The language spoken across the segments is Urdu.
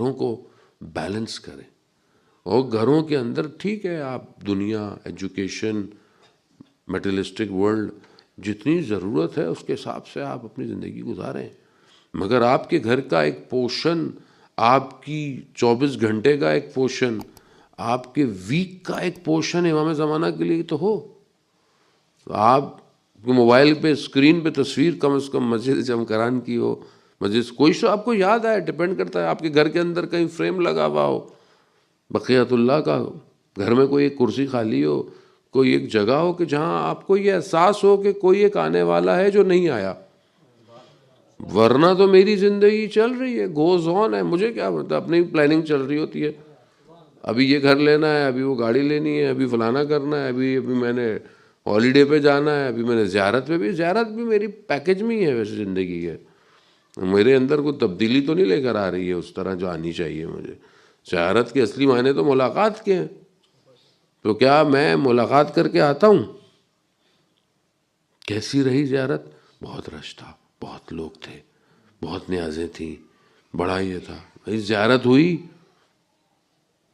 گھروں کو بیلنس کریں. اور گھروں کے اندر ٹھیک ہے آپ دنیا، ایجوکیشن، میٹریلسٹک ورلڈ جتنی ضرورت ہے اس کے حساب سے آپ اپنی زندگی گزاریں، مگر آپ کے گھر کا ایک پورشن، آپ کی 24 گھنٹے کا ایک پورشن، آپ کے ویک کا ایک پورشن امام زمانہ کے لیے تو ہو. آپ موبائل پہ اسکرین پہ تصویر کم از کم مسجد جمکران کی ہو، مسجد کوئی شو آپ کو یاد آئے، ڈپینڈ کرتا ہے. آپ کے گھر کے اندر کہیں فریم لگا ہوا ہو بقیت اللہ کا، گھر میں کوئی ایک کرسی خالی ہو، کوئی ایک جگہ ہو کہ جہاں آپ کو یہ احساس ہو کہ کوئی ایک آنے والا ہے جو نہیں آیا. ورنہ تو میری زندگی چل رہی ہے، گوز آن ہے، مجھے کیا پتا، اپنی پلاننگ چل رہی ہوتی ہے. ابھی یہ گھر لینا ہے، ابھی وہ گاڑی لینی ہے، ابھی فلانا کرنا ہے، ابھی میں نے ہالیڈے پہ جانا ہے، ابھی میں نے زیارت پہ بھی. زیارت بھی میری پیکج میں ہی ہے ویسے زندگی ہے، میرے اندر کوئی تبدیلی تو نہیں لے کر آ رہی ہے اس طرح جو آنی چاہیے مجھے. زیارت کے اصلی معنی تو ملاقات کے ہیں، تو کیا میں ملاقات کر کے آتا ہوں؟ کیسی رہی زیارت؟ بہت رش تھا، بہت لوگ تھے، بہت نیازیں تھیں، بڑا یہ تھا. بھائی زیارت ہوئی؟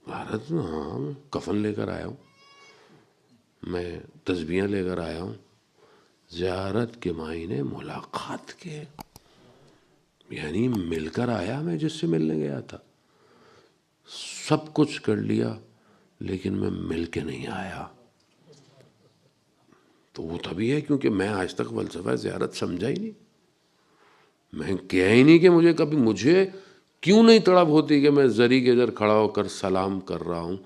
زیارت ہاں، میں کفن لے کر آیا ہوں، میں تسبیحیں لے کر آیا ہوں. زیارت کے معنی ملاقات کے، یعنی مل کر آیا میں جس سے ملنے گیا تھا. سب کچھ کر لیا لیکن میں مل کے نہیں آیا. تو وہ تبھی ہے کیونکہ میں آج تک فلسفہ زیارت سمجھا ہی نہیں. میں کیا ہی نہیں کہ مجھے کیوں نہیں تڑپ ہوتی کہ میں زری کے ادھر کھڑا ہو کر سلام کر رہا ہوں،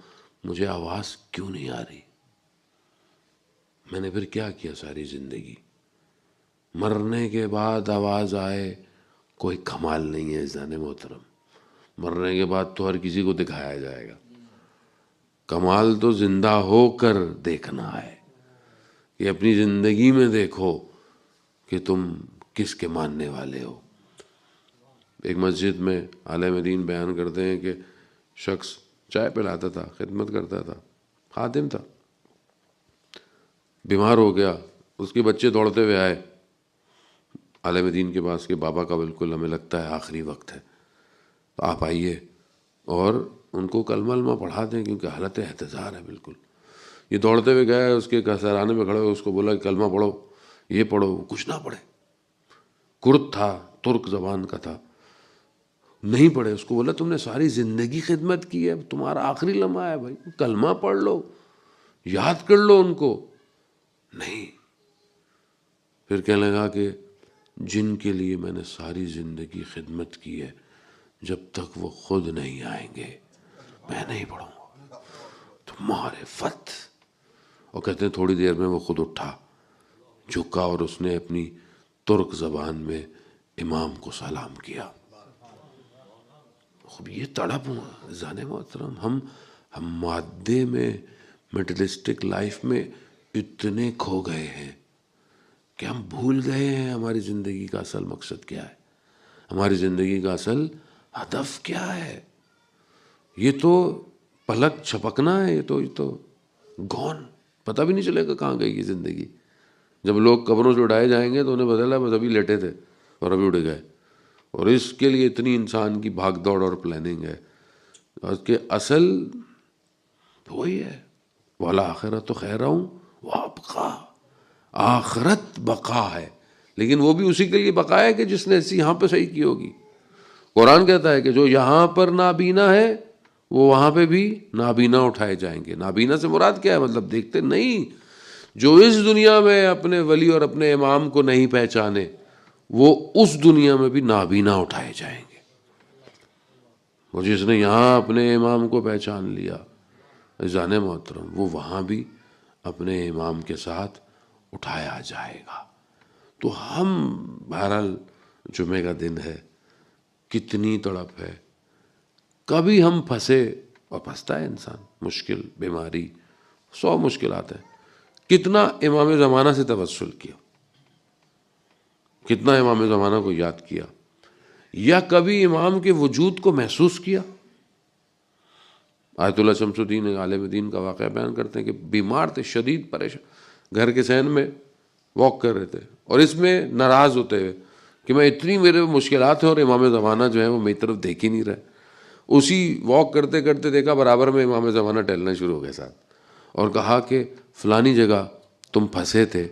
مجھے آواز کیوں نہیں آ رہی. میں نے پھر کیا کیا ساری زندگی؟ مرنے کے بعد آواز آئے کوئی کمال نہیں ہے عزیزان محترم. مرنے کے بعد تو ہر کسی کو دکھایا جائے گا، کمال تو زندہ ہو کر دیکھنا ہے. کہ اپنی زندگی میں دیکھو کہ تم کس کے ماننے والے ہو. ایک مسجد میں عالم دین بیان کرتے ہیں کہ شخص چائے پلاتا تھا، خدمت کرتا تھا، خادم تھا، بیمار ہو گیا. اس کے بچے دوڑتے ہوئے آئے عالم دین کے پاس کہ بابا کا بالکل ہمیں لگتا ہے آخری وقت ہے، تو آپ آئیے اور ان کو کلمہ علمہ پڑھا دیں کیونکہ حالت احتضار ہے بالکل. یہ دوڑتے ہوئے گئے، اس کے سرانے میں کھڑے ہوئے اس کو بولا کہ کلمہ پڑھو، یہ پڑھو. وہ کچھ نہ پڑھے، کرد تھا، ترک زبان کا تھا، نہیں پڑھے. اس کو بولا تم نے ساری زندگی خدمت کی ہے، تمہارا آخری لمحہ ہے بھائی، کلمہ پڑھ لو، یاد کر لو ان کو. نہیں. پھر کہنے لگا کہ جن کے لیے میں نے ساری زندگی خدمت کی ہے جب تک وہ خود نہیں آئیں گے میں نہیں پڑھوں گا. تو معرفت. اور کہتے ہیں تھوڑی دیر میں وہ خود اٹھا، جھکا اور اس نے اپنی ترک زبان میں امام کو سلام کیا. خب یہ تڑپ ہوا زان محترم. ہم مادے میں، میٹریلسٹک لائف میں اتنے کھو گئے ہیں کہ ہم بھول گئے ہیں ہماری زندگی کا اصل مقصد کیا ہے، ہماری زندگی کا اصل ہدف کیا ہے. یہ تو پلک چھپکنا ہے، یہ تو گون، پتہ بھی نہیں چلے گا کہاں گئی یہ زندگی. جب لوگ قبروں سے اٹھائے جائیں گے تو انہیں پتہ چلا بس ابھی لیٹے تھے اور ابھی اٹھ گئے. اور اس کے لیے اتنی انسان کی بھاگ دوڑ اور پلاننگ ہے. اس کے اصل وہی ہے، وَالْآخِرَةُ خَيْرٌ وَأَبْقَىٰ. آخرت بقا ہے، لیکن وہ بھی اسی کے لیے بقا ہے کہ جس نے ایسی یہاں پہ صحیح کی ہوگی. قرآن کہتا ہے کہ جو یہاں پر نابینا ہے وہ وہاں پہ بھی نابینا اٹھائے جائیں گے. نابینا سے مراد کیا ہے؟ مطلب دیکھتے نہیں. جو اس دنیا میں اپنے ولی اور اپنے امام کو نہیں پہچانے وہ اس دنیا میں بھی نابینا اٹھائے جائیں گے. اور جس نے یہاں اپنے امام کو پہچان لیا عزیزان محترم، وہ وہاں بھی اپنے امام کے ساتھ اٹھایا جائے گا. تو ہم بہرحال جمعے کا دن ہے، کتنی تڑپ ہے. کبھی ہم پھنسے، اور پھنستا ہے انسان، مشکل، بیماری، 100 مشکلات ہیں. کتنا امام زمانہ سے توسل کیا، کتنا امام زمانہ کو یاد کیا، یا کبھی امام کے وجود کو محسوس کیا. آیت اللہ شمس الدین عالم دین کا واقعہ بیان کرتے ہیں کہ بیمار تھے، شدید پریشان، گھر کے صحن میں واک کر رہے تھے اور اس میں ناراض ہوتے ہوئے کہ میں اتنی میرے مشکلات ہیں اور امام زمانہ جو ہے وہ میری طرف دیکھ ہی نہیں رہے. اسی واک کرتے کرتے دیکھا برابر میں امام زمانہ ٹہلنا شروع ہو گئے ساتھ، اور کہا کہ فلانی جگہ تم پھنسے تھے،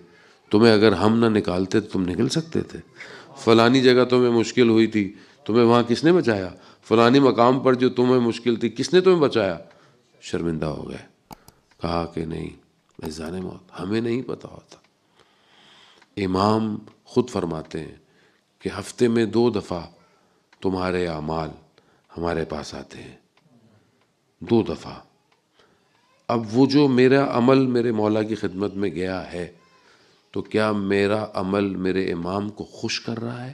تمہیں اگر ہم نہ نکالتے تو تم نکل سکتے تھے، فلانی جگہ تمہیں مشکل ہوئی تھی، تمہیں وہاں کس نے بچایا، فلانی مقام پر جو تمہیں مشکل تھی کس نے تمہیں بچایا، شرمندہ ہو گئے. کہا کہ نہیں، میزان موت ہمیں نہیں پتہ ہوتا. امام خود فرماتے ہیں کہ ہفتے میں 2 دفعہ تمہارے اعمال ہمارے پاس آتے ہیں، 2 دفعہ. اب وہ جو میرا عمل میرے مولا کی خدمت میں گیا ہے، تو کیا میرا عمل میرے امام کو خوش کر رہا ہے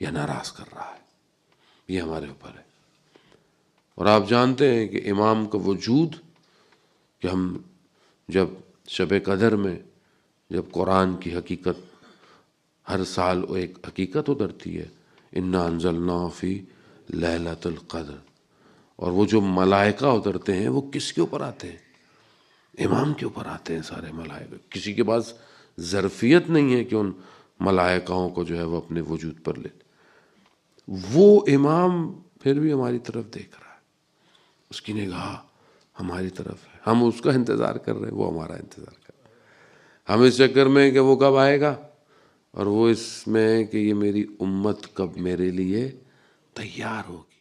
یا ناراض کر رہا ہے، یہ ہمارے اوپر ہے. اور آپ جانتے ہیں کہ امام کا وجود، کہ ہم جب شب قدر میں جب قرآن کی حقیقت، ہر سال وہ ایک حقیقت اترتی ہے، انا انزلناہ فی لیلۃ القدر، اور وہ جو ملائکہ اترتے ہیں وہ کس کے اوپر آتے ہیں؟ امام کے اوپر آتے ہیں سارے ملائکہ. کسی کے پاس ظرفیت نہیں ہے کہ ان ملائکہوں کو جو ہے وہ اپنے وجود پر لے. وہ امام پھر بھی ہماری طرف دیکھ رہا ہے، اس کی نگاہ ہماری طرف ہے، ہم اس کا انتظار کر رہے ہیں، وہ ہمارا انتظار کر رہے ہیں. ہم اس چکر میں کہ وہ کب آئے گا، اور وہ اس میں کہ یہ میری امت کب میرے لیے تیار ہوگی.